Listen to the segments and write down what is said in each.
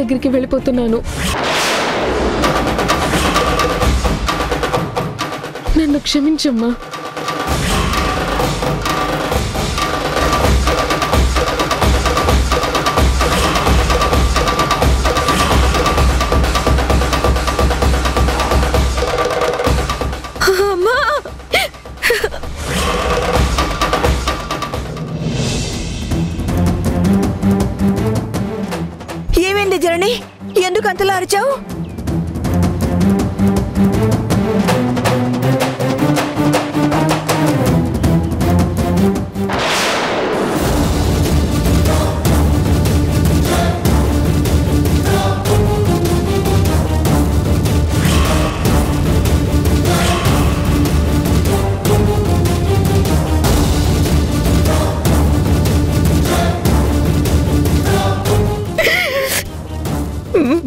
దగ్గరికి వెళ్ళిపోతున్నాను. నన్ను క్షమించమ్మా. ఏమైంది జనని? ఎందుకు అంతలా అరిచావు?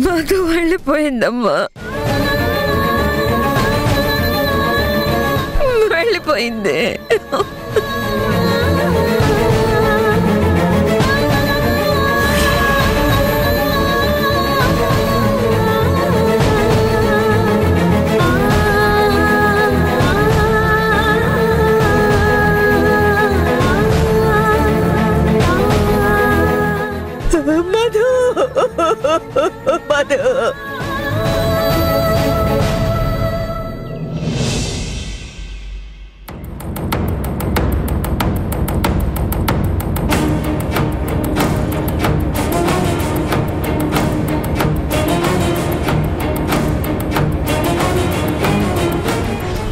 మధు వెళ్ళిపోయిందమ్మా, వెళ్ళిపోయింది. మధు మధు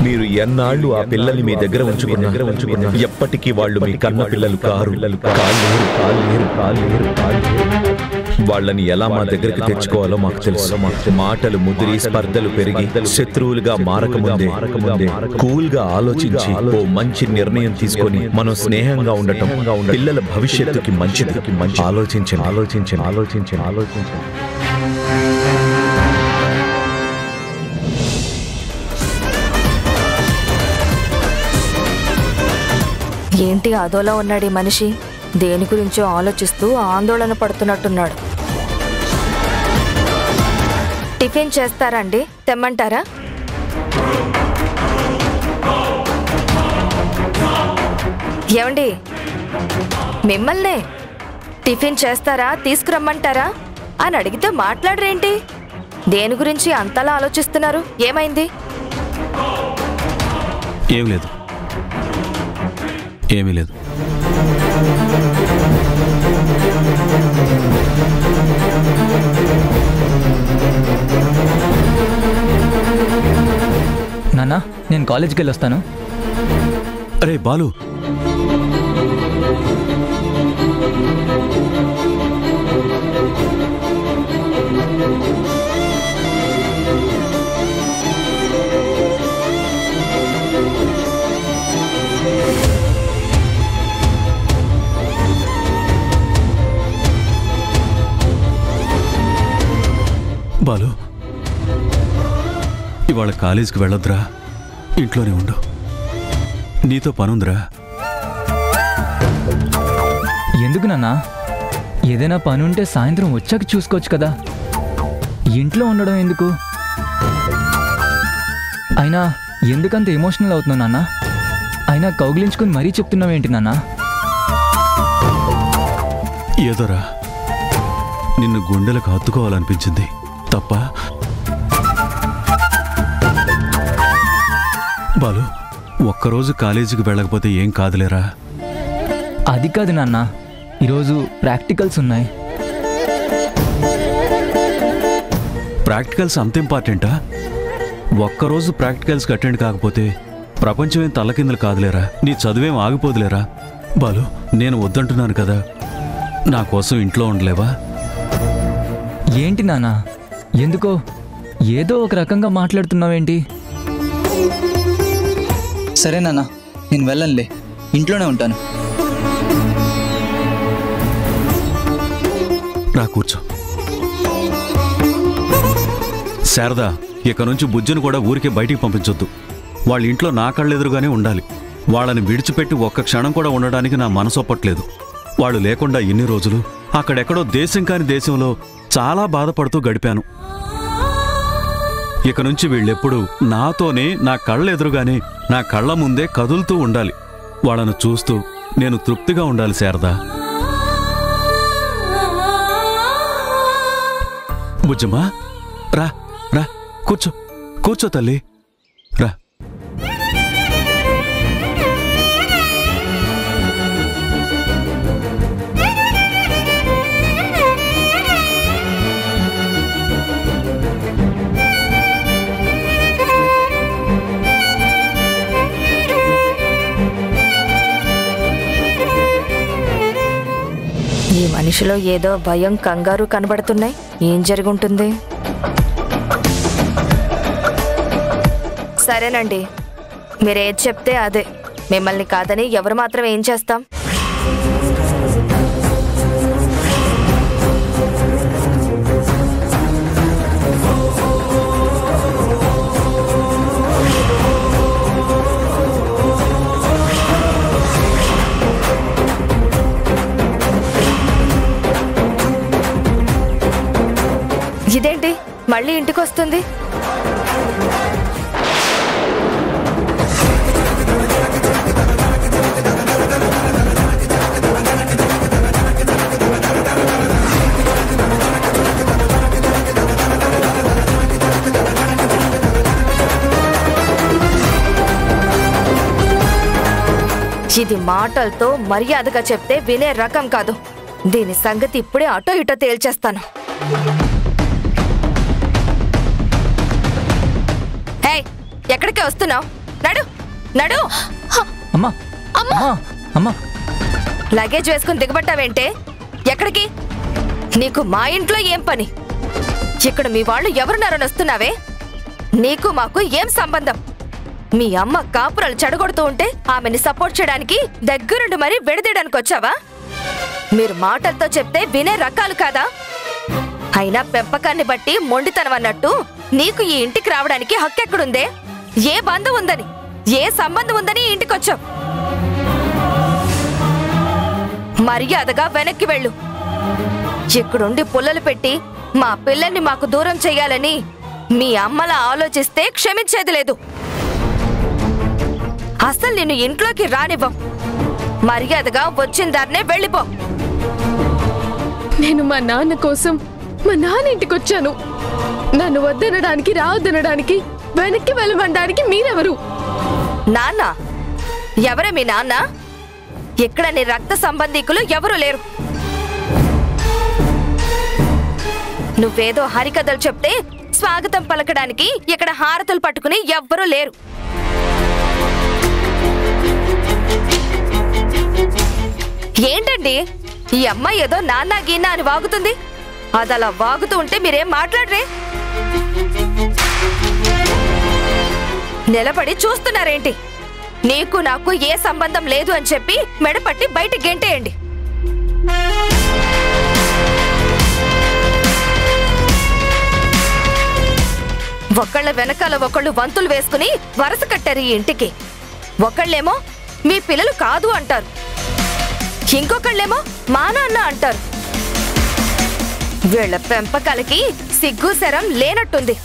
మీరు ఎన్నాళ్ళు ఆ పిల్లల్ని మీ దగ్గర ఉంచుకున్నా ఎప్పటికీ వాళ్ళు మీ కన్న పిల్లలు కారు. వాళ్ళని ఎలా మా దగ్గరికి తెచ్చుకోవాలో మాకు తెలుసు. మాటలు ముదిరి స్పర్ధలు పెరిగి శత్రువులుగా మారకముందే కూల్ గా ఆలోచించి ఓ మంచి నిర్ణయం తీసుకొని మనం స్నేహంగా ఉండటం పిల్లల భవిష్యత్తుకి మంచిది. ఆలోచించండి. ఏంటి అదోలా ఉన్నాడు ఈ మనిషి? దేని గురించో ఆలోచిస్తూ ఆందోళన పడుతున్నట్టున్నాడు. టిఫిన్ చేస్తారా అండి? తెమ్మంటారా? ఏమండి, మిమ్మల్నే టిఫిన్ చేస్తారా తీసుకురమ్మంటారా అని అడిగితే మాట్లాడరేంటి? దేని గురించి అంతలా ఆలోచిస్తున్నారు? ఏమైంది? ఏమీ లేదు. నాన్న, నేను కాలేజ్కి వెళ్ళొస్తాను. అరే బాలు, బాలు, ఇవాళ కాలేజీకి వెళ్ళొద్దురా, ఇంట్లోనే ఉండు. నీతో పనుందిరా. ఎందుకు నాన్న? ఏదైనా పని ఉంటే సాయంత్రం వచ్చాక చూసుకోవచ్చు కదా. ఇంట్లో ఉండడం ఎందుకు? అయినా ఎందుకంత ఎమోషనల్ అవుతున్నావు నాన్న? అయినా కౌగిలించుకుని మరీ చెప్తున్నావేంటి నాన్న? ఏదోరా, నిన్ను గుండెలకు హత్తుకోవాలనిపించింది తప్ప. బాలు, ఒక్కరోజు కాలేజీకి వెళ్ళకపోతే ఏం కాదులేరా. అది కాదు నాన్న, ఈరోజు ప్రాక్టికల్స్ ఉన్నాయి. ప్రాక్టికల్స్ అంత ఇంపార్టెంటా? ఒక్కరోజు ప్రాక్టికల్స్కి అటెండ్ కాకపోతే ప్రపంచమేం తల్లకిందలు కాదులేరా. నీ చదువేం ఆగిపోదులేరా. బాలు, నేను వద్దంటున్నాను కదా, నా కోసం ఇంట్లో ఉండలేవా? ఏంటి నాన్న, ఎందుకో ఏదో ఒక రకంగా మాట్లాడుతున్నావేంటి? సరే నాన్న, నేను వెళ్ళనులే, ఇంట్లోనే ఉంటాను. రా కూర్చో. శారదా, ఇక నుంచి బుజ్జను కూడా ఊరికే బయటికి పంపించొద్దు. వాళ్ళ ఇంట్లో నా కళ్ళెదురుగానే ఉండాలి. వాళ్ళని విడిచిపెట్టి ఒక్క క్షణం కూడా ఉండడానికి నా మనసు ఒప్పట్లేదు. వాళ్ళు లేకుండా ఇన్ని రోజులు అక్కడెక్కడో దేశం కాని దేశంలో చాలా బాధపడుతూ గడిపాను. ఇక నుంచి వీళ్ళెప్పుడు నాతోనే, నా కళ్ళెదురుగానే, నా కళ్ళ ముందే కదులుతూ ఉండాలి. వాళ్ళను చూస్తూ నేను తృప్తిగా ఉండాలి శారదా. బుజ్జమ్మా, రా రా, కూర్చో కూర్చో తల్లి, రా. ఈ మనిషిలో ఏదో భయం, కంగారు కనబడుతున్నాయి. ఏం జరుగుంటుంది? సరేనండి, మీరేది చెప్తే అదే. మిమ్మల్ని కాదని ఎవరు మాత్రం ఏం చేస్తాం? ఇదేంటి మళ్ళీ ఇంటికి వస్తుంది? ఇది మాటలతో మర్యాదగా చెప్తే వినే రకం కాదు. దీని సంగతి ఇప్పుడే అటో ఇటో తేల్చేస్తాను. ఎక్కడికి వస్తున్నావు? నడు నడు. అమ్మా అమ్మా అమ్మా, లగేజ్ వేసుకుని దిగబట్టావేంటే? ఎక్కడికి? నీకు మా ఇంట్లో ఏం పని? ఇక్కడ మీ వాళ్ళు ఎవరున్నారని వస్తున్నావే? నీకు మాకు ఏం సంబంధం? మీ అమ్మ కాపురాలు చెడగొడుతూ ఉంటే ఆమెని సపోర్ట్ చేయడానికి దగ్గరుండి మరీ విడదీయడానికి వచ్చావా? మీరు మాటలతో చెప్తే వినే రకాలు కాదా? అయినా పెంపకాన్ని బట్టి మొండితనం అన్నట్టు నీకు ఈ ఇంటికి రావడానికి హక్కెక్కడుందే? ఏ బంధం ఉందని, ఏ సంబంధం ఉందని ఇంటికొచ్చావు? మర్యాదగా వెనక్కి వెళ్ళు. ఇక్కడుండి పుల్లలు పెట్టి మా పిల్లల్ని మాకు దూరం చెయ్యాలని మీ అమ్మలా ఆలోచిస్తే క్షమించేది లేదు. అసలు నిన్ను ఇంట్లోకి రానివ్వం. మర్యాదగా వచ్చిన దారినే వెళ్ళిపో. నేను మా నాన్న కోసం మా నాన్న ఇంటికొచ్చాను. నన్ను వద్దనడానికి, రావద్దనడానికి, వెనక్కి వెళ్ళమనడానికి మీరెవరు? నాన్న? ఎవరే మీ నాన్న? ఇక్కడ నీ రక్త సంబంధీకులు ఎవరు లేరు. నువ్వేదో హరికథలు చెప్తే స్వాగతం పలకడానికి ఇక్కడ హారతులు పట్టుకుని ఎవ్వరూ లేరు. ఏంటండి ఈ అమ్మాయి ఏదో నాన్న గీన్నా అని వాగుతుంది? అదలా వాగుతూ ఉంటే మీరేం మాట్లాడరే? నిలబడి చూస్తున్నారేంటి? నీకు నాకు ఏ సంబంధం లేదు అని చెప్పి మెడపట్టి బయట గెంటేయండి. ఒకళ్ళ వెనకాల ఒకళ్ళు వంతులు వేసుకుని వరస కట్టారు ఈ ఇంటికి. ఒకళ్ళేమో మీ పిల్లలు కాదు అంటారు, ఇంకొకళ్ళేమో మా నాన్న అంటారు. వీళ్ళ పెంపకాలకి సిగ్గు శరం లేనట్టుంది.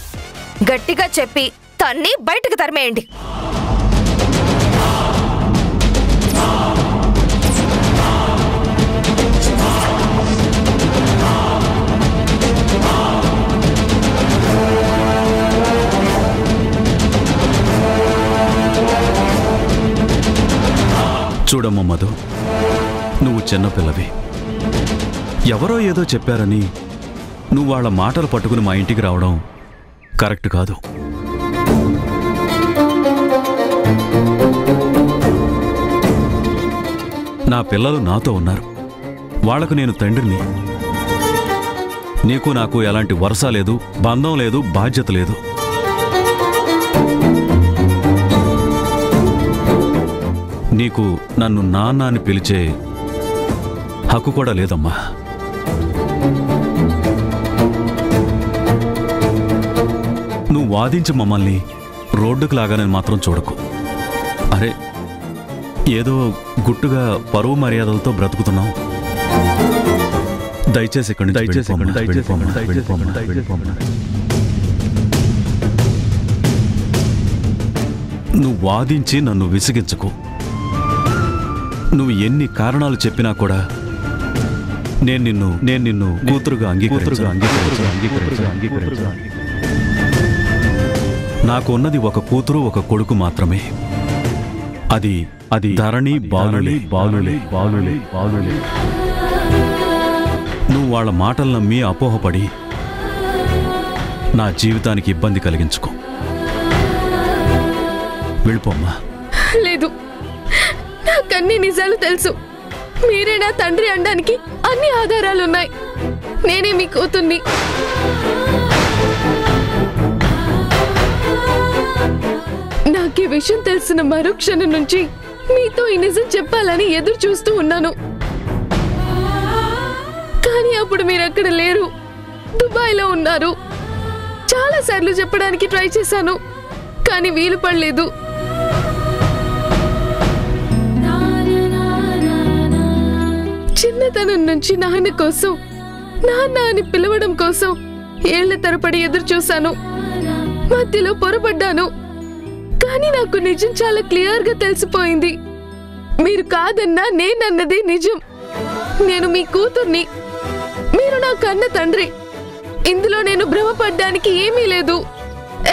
గట్టిగా చెప్పి తన్ని బయటకు తరిమేయండి. చూడమ్మ మధు, నువ్వు చిన్నపిల్లవి. ఎవరో ఏదో చెప్పారని నువ్వు వాళ్ళ మాటలు పట్టుకుని మా ఇంటికి రావడం కరెక్ట్ కాదు. నా పిల్లలు నాతో ఉన్నారు. వాళ్లకు నేను తండ్రిని. నీకు నాకు ఎలాంటి వరస లేదు, బంధం లేదు, బాధ్యత లేదు. నీకు నన్ను నాన్న అని పిలిచే హక్కు కూడా లేదమ్మా. నువ్వు వాదించి మమ్మల్ని రోడ్డుకు లాగానని మాత్రం చూడకు. అరే, ఏదో గుట్టుగా పరువు మర్యాదలతో బ్రతుకుతున్నావు. దయచేసి ఇక్కడి నుంచి వెళ్ళిపోమ్మా. నువ్వు వాదించి నన్ను విసిగించకు. నువ్వు ఎన్ని కారణాలు చెప్పినా కూడా నేను నిన్ను కూతురుగా అంగీకరించు. నాకు ఉన్నది ఒక కూతురు, ఒక కొడుకు మాత్రమే. అది ధరణి, బాలులే. నువ్వు వాళ్ళ మాటలు నమ్మి అపోహపడి నా జీవితానికి ఇబ్బంది కలిగించుకో. వెళ్ళిపోమ్మా. లేదు, నాకన్నీ నిజాలు తెలుసు. మీరే నా తండ్రి అనడానికి అన్ని ఆధారాలున్నాయి. నేనే మీ కూతుర్ని. నాకు ఈ విషయం తెలిసిన మరుక్షణం నుంచి మీతో ఈ నిజం చెప్పాలని ఎదురు చూస్తూ ఉన్నాను. కానీ అప్పుడు మీరు అక్కడ లేరు, దుబాయ్లో ఉన్నారు. చాలా సార్లు చెప్పడానికి ట్రై చేశాను, కానీ వీలు పడలేదు. చిన్నతనం నుంచి నాన్న కోసం, నాన్న అని పిలవడం కోసం ఏళ్ల తరబడి ఎదురు చూశాను. మధ్యలో పొరపడ్డాను, కానీ నాకు నిజం చాలా క్లియర్ గా తెలిసిపోయింది. మీరు కాదన్నా నేనన్నది నిజం. నేను మీ కూతుర్ని, మీరు నా కన్న తండ్రి. ఇందులో నేను భ్రమపడ్డానికి ఏమీ లేదు.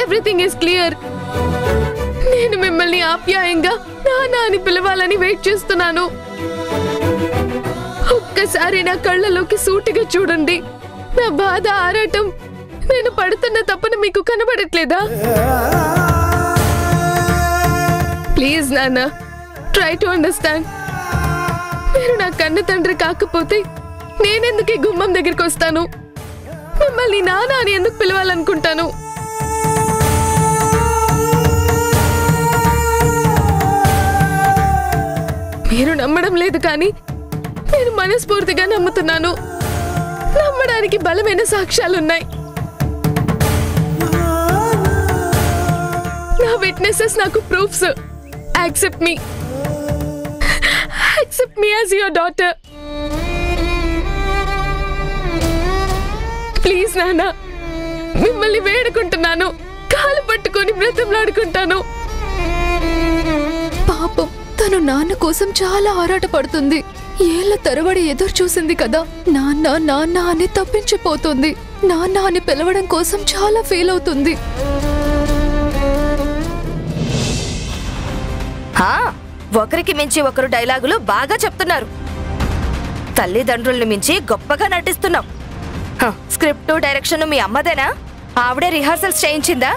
Everything is clear. నేను మిమ్మల్ని ఆప్యాయంగా నాన్న అని పిలవాలని వెయిట్ చేస్తున్నాను. ఒక్కసారి నా కళ్ళలోకి సూటిగా చూడండి. నా బాధ, ఆరాటం, నేను పడుతున్న తప్పన మీకు కనబడట్లేదా? ప్లీజ్ నాన్న, ట్రై టు అండర్స్టాండ్. మీరు నా కన్న తండ్రి కాకపోతే నేనెందుకు ఈ గుమ్మం దగ్గరికి వస్తాను? మిమ్మల్ని నాన్న అని ఎందుకు పిలవాలనుకుంటాను? మీరు నమ్మడం లేదు, కానీ నేను మనస్ఫూర్తిగా నమ్ముతున్నాను. నమ్మడానికి బలమైన సాక్ష్యాలున్నాయి. నా విట్నెసెస్ నాకు proofs. Accept me. Accept me as your daughter. Please నాన్న, మిమ్మల్ని వేడుకుంటున్నాను. కాలు పట్టుకొని బ్రతంలాడుకుంటాను. పాపం, తను నాన్న కోసం చాలా ఆరాటపడుతుంది. ఏళ్ల తరబడి ఎదురు చూసింది కదా. నాన్న నాన్న అని తప్పించిపోతుంది. నాన్న అని పిలవడం కోసం చాలా ఫీల్ అవుతుంది. ఒకరికి మించి ఒకరు డైలాగులు బాగా చెప్తున్నారు. తల్లిదండ్రుల్ని మించి గొప్పగా నటిస్తున్నాం. స్క్రిప్ట్, డైరెక్షన్ మీ అమ్మదేనా? ఆవిడే రిహార్సల్స్ చేయించిందా?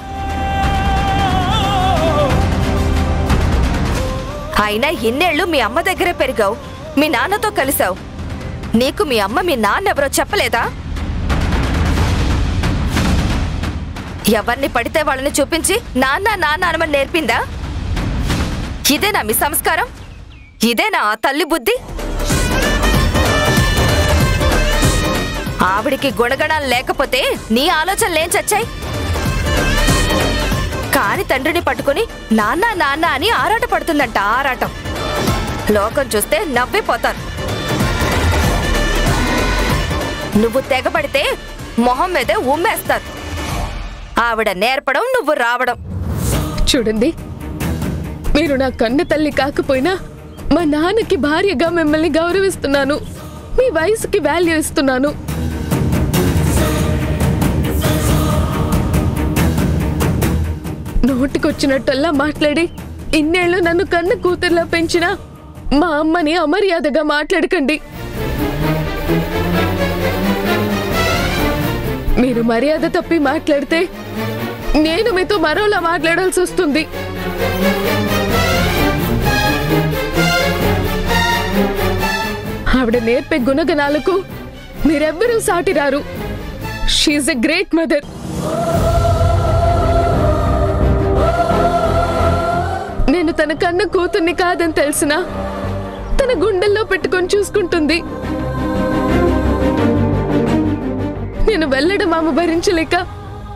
అయినా ఇన్నేళ్లు మీ అమ్మ దగ్గరే పెరిగావు, మీ నాన్నతో కలిసావు. నీకు మీ అమ్మ మీ నాన్నెవరో చెప్పలేదా? ఎవరిని పడితే వాళ్ళని చూపించి నాన్న నాన్న అనమని నేర్పిందా? ఇదేనా మీ సంస్కారం? ఇదేనా ఆ తల్లి బుద్ధి? ఆవిడికి గుణగణాలు లేకపోతే నీ ఆలోచనలేం చచ్చాయి? కాని తండ్రిని పట్టుకుని నాన్న నాన్న అని ఆరాట పడుతుందంట. ఆరాటం లోకం చూస్తే నవ్విపోతారు. నువ్వు తెగబడితే మొహం మీదే ఉమ్మేస్తారు. ఆవిడ నేర్పడం, నువ్వు రావడం. చూడండి, మీరు నా కన్న తల్లి కాకపోయినా మా నాన్నకి భార్యగా మిమ్మల్ని గౌరవిస్తున్నాను. మీ వయసుకి వాల్యూ ఇస్తున్నాను. నోటికొచ్చినట్టల్లా మాట్లాడి ఇన్నేళ్లు నన్ను కన్న కూతుర్లా పెంచిన మా అమ్మని అమర్యాదగా మాట్లాడకండి. మీరు మర్యాద తప్పి మాట్లాడితే నేను మీతో మరోలా మాట్లాడాల్సి వస్తుంది. ఆవిడ నేర్పే గుణగణాలకు మీరెవ్వరూ సాటిరారు. She is a great mother. నేను తన కన్న కూతుర్ని కాదని తెలిసినా తన గుండెల్లో పెట్టుకొని చూసుకుంటుంది. నేను వెళ్ళడం ఆమె భరించలేక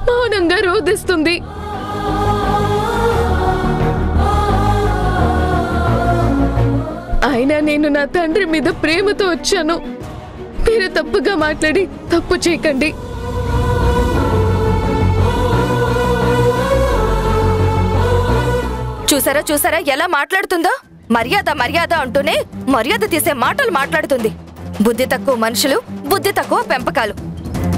మౌనంగా రోధిస్తుంది. అయినా నేను నా తండ్రి మీద ప్రేమతో వచ్చాను. మీరు తప్పుగా మాట్లాడి తప్పు చేయకండి. చూసారా చూసారా ఎలా మాట్లాడుతుందో? మర్యాద మర్యాద అంటూనే మర్యాద తీసే మాటలు మాట్లాడుతుంది. బుద్ధి తక్కువ మనుషులు, బుద్ధి తక్కువ పెంపకాలు.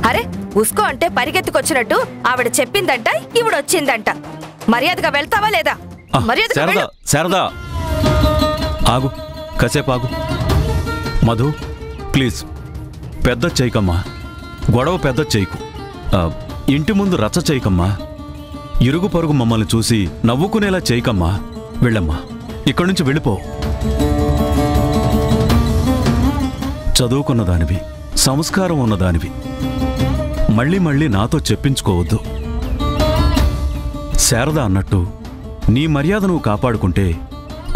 అరే ఉస్కో అంటే పరిగెత్తుకొచ్చినట్టు ఆవిడ చెప్పిందంట, ఈవిడొచ్చిందంట. మర్యాదగా వెళ్తావా లేదా? శారదా ఆగు, కాసేపు ఆగు. మధు ప్లీజ్, పెద్ద చేయకమ్మా, గొడవ పెద్ద చేయకు. ఇంటి ముందు రచ్చ చేయకమ్మా, ఇరుగు పొరుగు మమ్మల్ని చూసి నవ్వుకునేలా చేయకమ్మా. వెళ్ళమ్మా, ఇక్కడి నుంచి వెళ్ళిపో. చదువుకున్నదానివి, సంస్కారం ఉన్నదానివి, మళ్ళీ మళ్ళీ నాతో చెప్పించుకోవద్దు. శారద అన్నట్టు నీ మర్యాద నువ్వు కాపాడుకుంటే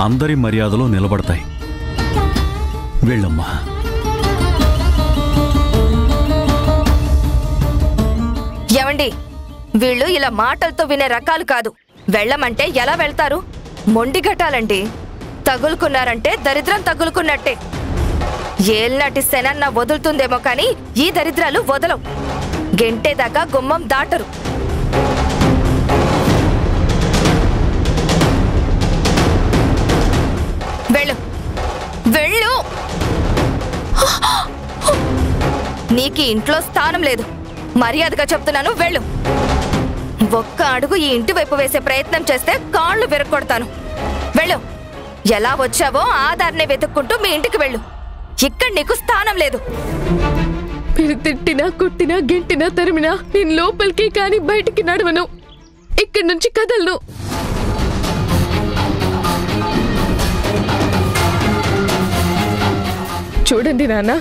అందరి మర్యాదలు నిలబడతాయి. వెళ్ళమ్మా. ఏమండి, వీళ్ళు ఇలా మాటలతో వినే రకాలు కాదు. వెళ్ళమంటే ఎలా వెళ్తారు? మొండిగట్టాలండి. తగులుకున్నారంటే దరిద్రం తగులుకున్నట్టే. ఏల్నాటి శనన్న వదులుతుందేమో కానీ ఈ దరిద్రాలు వదలవు. గెంటేదాకా గుమ్మం దాటరు. వెళ్ళు వెళ్ళు. నీకు ఇంట్లో స్థానం లేదు. మర్యాదగా చెప్తున్నాను, వెళ్ళు. ఒక్క అడుగు ఈ ఇంటి వైపు వేసే ప్రయత్నం చేస్తే కాళ్ళు విరగొడతాను. వెళ్ళు. ఎలా వచ్చావో ఆ దారినే వెతుక్కుంటూ మీ ఇంటికి వెళ్ళు. ఇక్కడ నీకు స్థానం లేదు. మీరు తిట్టినా కొట్టినా గెంటినా తరిమినా నేను లోపలికి కానీ బయటికి నడవను. ఇక్కడి నుంచి కదలను. చూడండి నాన్న,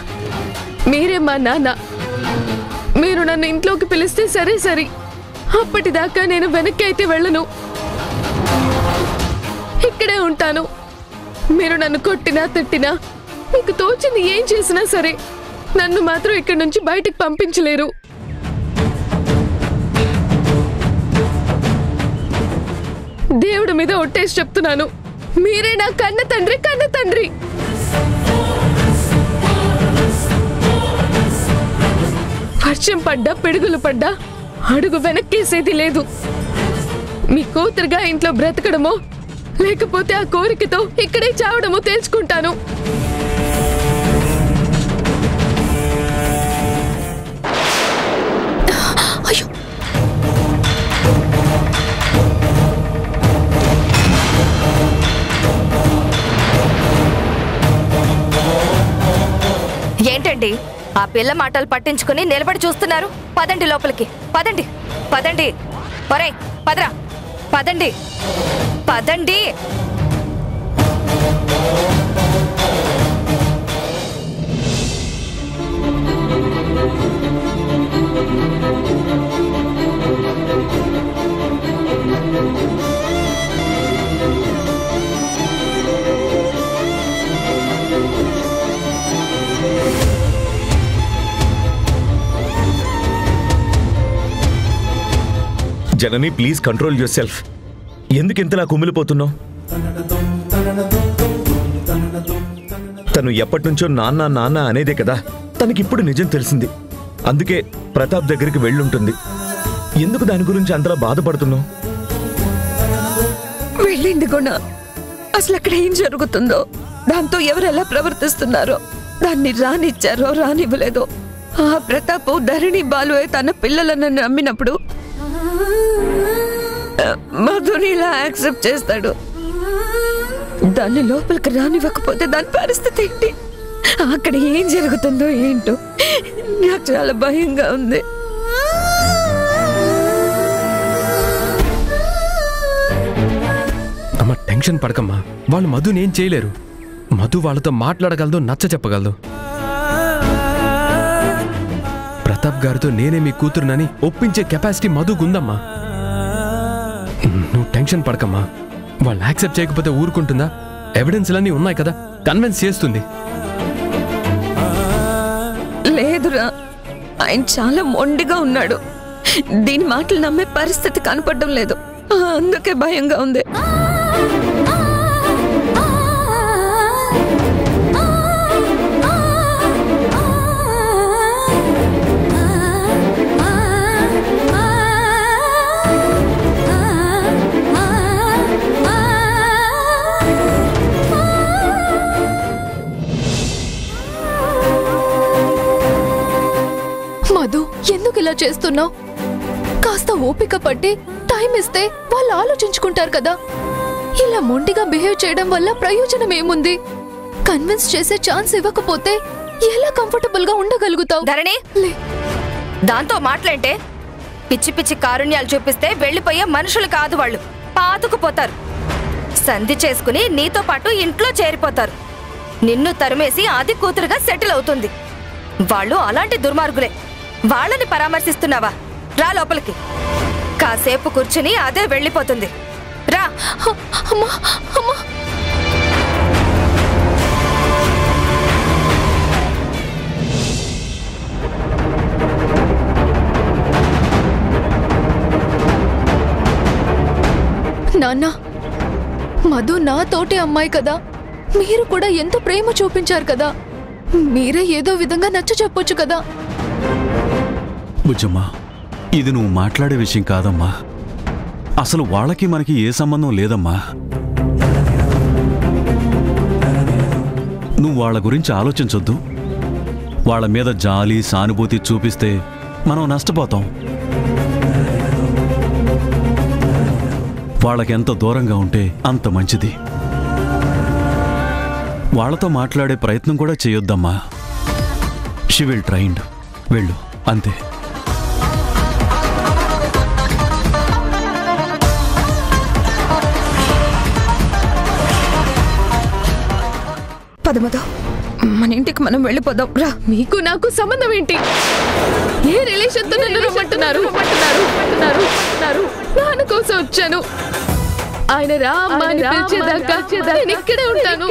మీరే మా నాన్న. మీరు నన్ను ఇంట్లోకి పిలిస్తే సరే సరి. అప్పటిదాకా నేను వెనక్కి అయితే వెళ్ళను, ఇక్కడే ఉంటాను. మీరు నన్ను కొట్టినా తిట్టినా, మీకు తోచింది ఏం చేసినా సరే, నన్ను మాత్రం ఇక్కడి నుంచి బయటికి పంపించలేరు. దేవుడి మీద ఒట్టేసి చెప్తున్నాను, మీరే నా కన్న తండ్రి, కన్న తండ్రి. వర్షం పడ్డా, పిడుగులు పడ్డా అడుగు వెనక్కేసేది లేదు. మీ కూతురుగా ఇంట్లో బ్రతకడమో లేకపోతే ఆ కోరికతో ఇక్కడే చావడమో తేల్చుకుంటాను. ఏంటండి ఆ పిల్ల మాటలు పట్టించుకుని నిలబడి చూస్తున్నారు? పదండి లోపలికి, పదండి పదండి. ఒరేయ్ పదరా, పదండి పదండి. జనని ప్లీజ్ కంట్రోల్ యువర్ సెల్ఫ్. ఎందుకు ఇంతలా కుమిలిపోతున్నావు? తను ఎప్పటి నుంచో నాన్న నాన్న అనేదే కదా. తనకిప్పుడు నిజం తెలిసింది, అందుకే ప్రతాప్ దగ్గరికి వెళ్ళుంటుంది. ఎందుకు దాని గురించి అంతలా బాధపడుతున్నావు? వెళ్ళింది గుణ. అసలు అక్కడ ఏం జరుగుతుందో, దాంతో ఎవరు ఎలా ప్రవర్తిస్తున్నారో, దాన్ని రానిచ్చారో రానివ్వలేదో. ఆ ప్రతాప్ ధరణి బాలుయే తన పిల్లలను నమ్మినప్పుడు మధుని ఇలా యాక్సెప్ట్ చేస్తాడు. దాన్ని లోపలికి రానివ్వకపోతే దాని పరిస్థితి ఏంటి? అక్కడ ఏం జరుగుతుందో ఏంటో నాకు చాలా భయంగా ఉంది. అమ్మ టెన్షన్ పడకమ్మా. వాళ్ళు మధుని ఏం చేయలేరు. మధు వాళ్ళతో మాట్లాడగలదు, నచ్చ చెప్పగలదు. ప్రతాప్ గారితో నేనే మీ కూతురునని ఒప్పించే కెపాసిటీ మధుకుందమ్మా. నువ్వు టెన్షన్ పడకమ్మా. వాళ్ళు యాక్సెప్ట్ చేయకపోతే ఊరుకుంటుందా? ఎవిడెన్స్లన్నీ ఉన్నాయి కదా, కన్విన్స్ చేస్తుంది. లేదురా, ఆయన చాలా మొండిగా ఉన్నాడు. దీని మాటలు నమ్మే పరిస్థితి కనపడడం లేదు. అందుకే భయంగా ఉంది. ఇలా చేస్తున్నావు? కాస్త ఓపిక పట్టి టైం ఇస్తే వాళ్ళు ఆలోచించుకుంటారు కదా. ఇలా మొండిగా బిహేవ్ చేయడం వల్ల ప్రయోజనం ఏముంది? కన్విన్స్ చేసే ఛాన్స్ ఇవ్వకపోతే ఎలా కంఫర్టబుల్ గా ఉండగలుగుతావు? ధరణి, దాంతో మాట్లాంటే పిచ్చి పిచ్చి కారుణ్యాలు చూపిస్తే వెళ్లిపోయే మనుషులు కాదు వాళ్ళు, పాతుకుపోతారు. సంధి చేసుకుని నీతో పాటు ఇంట్లో చేరిపోతారు. నిన్ను తరిమేసి ఆది కూతురుగా సెటిల్ అవుతుంది. వాళ్ళు అలాంటి దుర్మార్గులే. వాళ్ళని పరామర్శిస్తున్నావా? రా లోపలికి. కాసేపు కూర్చుని అదే వెళ్ళిపోతుంది. రా. అమ్మా అమ్మా, నాన్న, మధు నా తోటి అమ్మాయి కదా. మీరు కూడా ఎంతో ప్రేమ చూపించారు కదా. మీరే ఏదో విధంగా నచ్చ చెప్పొచ్చు కదా. బుజ్జమ్మా, ఇది నువ్వు మాట్లాడే విషయం కాదమ్మా. అసలు వాళ్ళకి మనకి ఏ సంబంధం లేదమ్మా. నువ్వు వాళ్ళ గురించి ఆలోచించొద్దు. వాళ్ళ మీద జాలి సానుభూతి చూపిస్తే మనం నష్టపోతాం. వాళ్ళకెంత దూరంగా ఉంటే అంత మంచిది. వాళ్ళతో మాట్లాడే ప్రయత్నం కూడా చేయొద్దమ్మా. She will trained. వెళ్ళు, అంతే. పదమదో, మన ఇంటికి మనం వెళ్ళిపోదాం. రా. మీకు నాకు సంబంధం ఏంటి? ఏ రిలేషన్ తో నన్ను రమ్మంటున్నారు? నాన్న కోసం వచ్చాను. ఆయన రా అమ్మా అని పిలిచేదాకా నేను ఇక్కడే ఉంటాను.